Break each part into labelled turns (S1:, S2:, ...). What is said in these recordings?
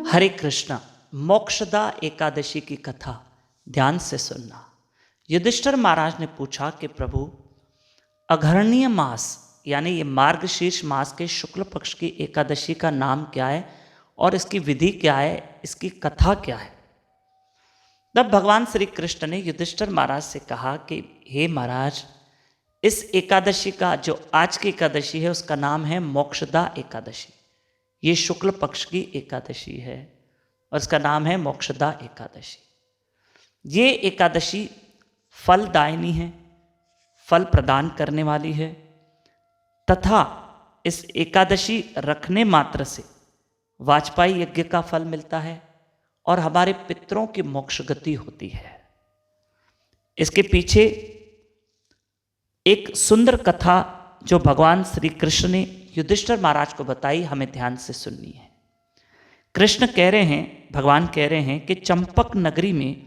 S1: हरे कृष्णा। मोक्षदा एकादशी की कथा ध्यान से सुनना। युधिष्ठिर महाराज ने पूछा कि प्रभु, अघर्णीय मास यानी ये मार्गशीर्ष मास के शुक्ल पक्ष की एकादशी का नाम क्या है और इसकी विधि क्या है, इसकी कथा क्या है। तब भगवान श्री कृष्ण ने युधिष्ठिर महाराज से कहा कि हे महाराज, इस एकादशी का जो आज की एकादशी है उसका नाम है मोक्षदा एकादशी। ये शुक्ल पक्ष की एकादशी है और इसका नाम है मोक्षदा एकादशी। ये एकादशी फलदायिनी है, फल प्रदान करने वाली है तथा इस एकादशी रखने मात्र से वाजपेयी यज्ञ का फल मिलता है और हमारे पितरों की मोक्ष गति होती है। इसके पीछे एक सुंदर कथा जो भगवान श्री कृष्ण ने युधिष्ठिर महाराज को बताई, हमें ध्यान से सुननी है। कृष्ण कह रहे हैं, भगवान कह रहे हैं कि चंपक नगरी में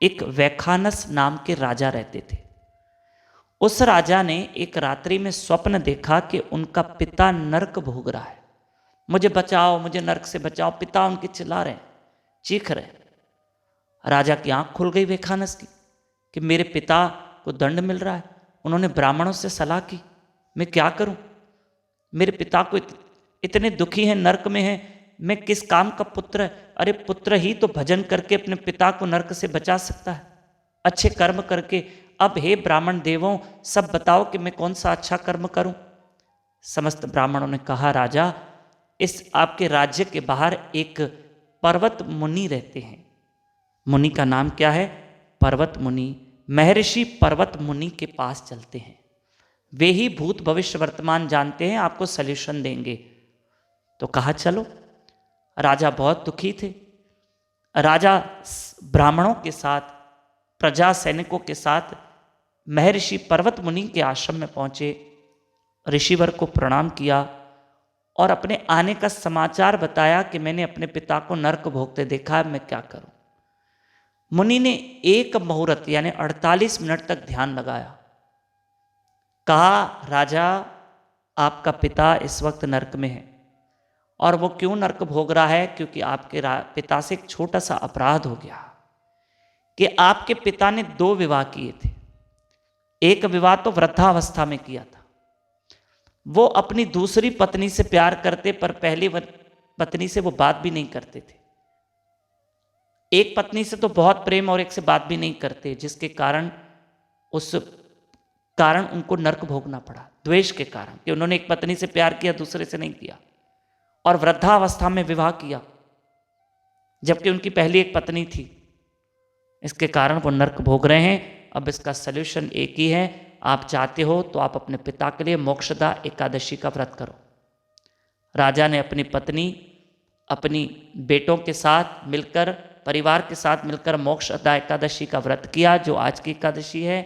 S1: एक वैखानस नाम के राजा रहते थे। उस राजा ने एक रात्रि में स्वप्न देखा कि उनका पिता नरक भोग रहा है। मुझे बचाओ, मुझे नरक से बचाओ। पिता उनके चिल्ला रहे हैं, चीख रहे हैं। राजा की आंख खुल गई वैखानस की कि मेरे पिता को दंड मिल रहा है। उन्होंने ब्राह्मणों से सलाह की, मैं क्या करूं, मेरे पिता को इतने दुखी हैं, नरक में हैं, मैं किस काम का पुत्र है। अरे पुत्र ही तो भजन करके अपने पिता को नरक से बचा सकता है, अच्छे कर्म करके। अब हे ब्राह्मण देवों, सब बताओ कि मैं कौन सा अच्छा कर्म करूं। समस्त ब्राह्मणों ने कहा, राजा, इस आपके राज्य के बाहर एक पर्वत मुनि रहते हैं। मुनि का नाम क्या है? पर्वत मुनि। महर्षि पर्वत मुनि के पास चलते हैं, वे ही भूत भविष्य वर्तमान जानते हैं, आपको सल्यूशन देंगे। तो कहा चलो। राजा बहुत दुखी थे। राजा ब्राह्मणों के साथ, प्रजा सैनिकों के साथ महर्षि पर्वत मुनि के आश्रम में पहुंचे, ऋषिवर को प्रणाम किया और अपने आने का समाचार बताया कि मैंने अपने पिता को नरक भोगते देखा है, मैं क्या करूं। मुनि ने एक मुहूर्त यानी 48 मिनट तक ध्यान लगाया। कहा, राजा, आपका पिता इस वक्त नरक में है और वो क्यों नरक भोग रहा है? क्योंकि आपके पिता से एक छोटा सा अपराध हो गया कि आपके पिता ने 2 विवाह किए थे। एक विवाह तो वृद्धावस्था में किया था। वो अपनी दूसरी पत्नी से प्यार करते पर पहली पत्नी से वो बात भी नहीं करते थे। एक पत्नी से तो बहुत प्रेम और एक से बात भी नहीं करते, जिसके कारण उनको नरक भोगना पड़ा, द्वेष के कारण कि उन्होंने एक पत्नी से प्यार किया, दूसरे से नहीं किया, और वृद्धावस्था में विवाह किया जबकि उनकी पहली एक पत्नी थी। इसके कारण वो नरक भोग रहे हैं। अब इसका सल्यूशन एक ही है, आप चाहते हो तो आप अपने पिता के लिए मोक्षदा एकादशी का व्रत करो। राजा ने अपनी पत्नी, अपनी बेटों के साथ मिलकर, परिवार के साथ मिलकर मोक्षदा एकादशी का व्रत किया, जो आज की एकादशी है।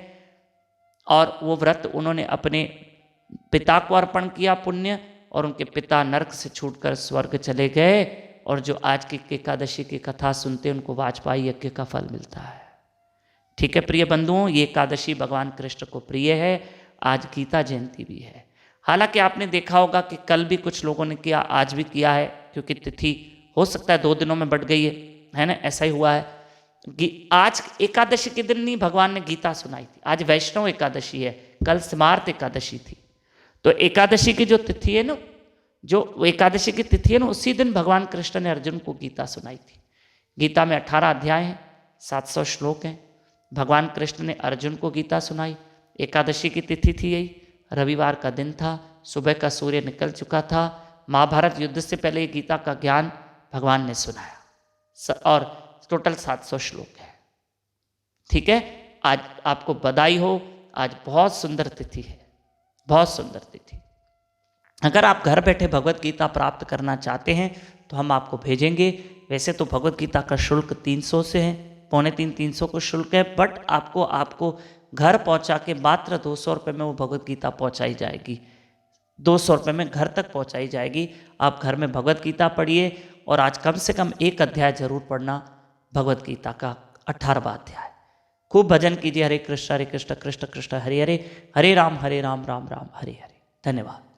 S1: और वो व्रत उन्होंने अपने पिता को अर्पण किया पुण्य, और उनके पिता नरक से छूटकर स्वर्ग चले गए। और जो आज की एकादशी की कथा सुनते हैं उनको वाजपेयी यज्ञ का फल मिलता है। ठीक है प्रिय बंधुओं, ये एकादशी भगवान कृष्ण को प्रिय है। आज गीता जयंती भी है। हालांकि आपने देखा होगा कि कल भी कुछ लोगों ने किया, आज भी किया है, क्योंकि तिथि हो सकता है 2 दिनों में बढ़ गई है ना, ऐसा ही हुआ है। आज एकादशी के दिन नहीं भगवान ने गीता सुनाई थी, आज वैष्णव एकादशी है, कल स्मार्त एकादशी थी। तो एकादशी की जो तिथि है ना, जो एकादशी की तिथि है ना, उसी दिन भगवान कृष्ण ने अर्जुन को गीता सुनाई थी। गीता में 18 अध्याय हैं, 700 श्लोक हैं। भगवान कृष्ण ने अर्जुन को गीता सुनाई। एकादशी की तिथि थी यही, रविवार का दिन था, सुबह का सूर्य निकल चुका था। महाभारत युद्ध से पहले गीता का ज्ञान भगवान ने सुनाया और टोटल 700 श्लोक है। ठीक है, आज आपको बधाई हो, आज बहुत सुंदर तिथि है, बहुत सुंदर तिथि। अगर आप घर बैठे भगवत गीता प्राप्त करना चाहते हैं तो हम आपको भेजेंगे। वैसे तो भगवत गीता का शुल्क 300 से है, 250-300 को शुल्क है, बट आपको घर पहुंचा के मात्र 200 रुपये में वो भगवत गीता पहुंचाई जाएगी। 200 रुपये में घर तक पहुंचाई जाएगी। आप घर में भगवत गीता पढ़िए और आज कम से कम एक अध्याय जरूर पढ़ना, भगवत गीता का 18वां अध्याय। खूब भजन कीजिए। हरे कृष्ण कृष्ण कृष्ण हरे हरे, हरे राम राम राम हरे हरे। धन्यवाद।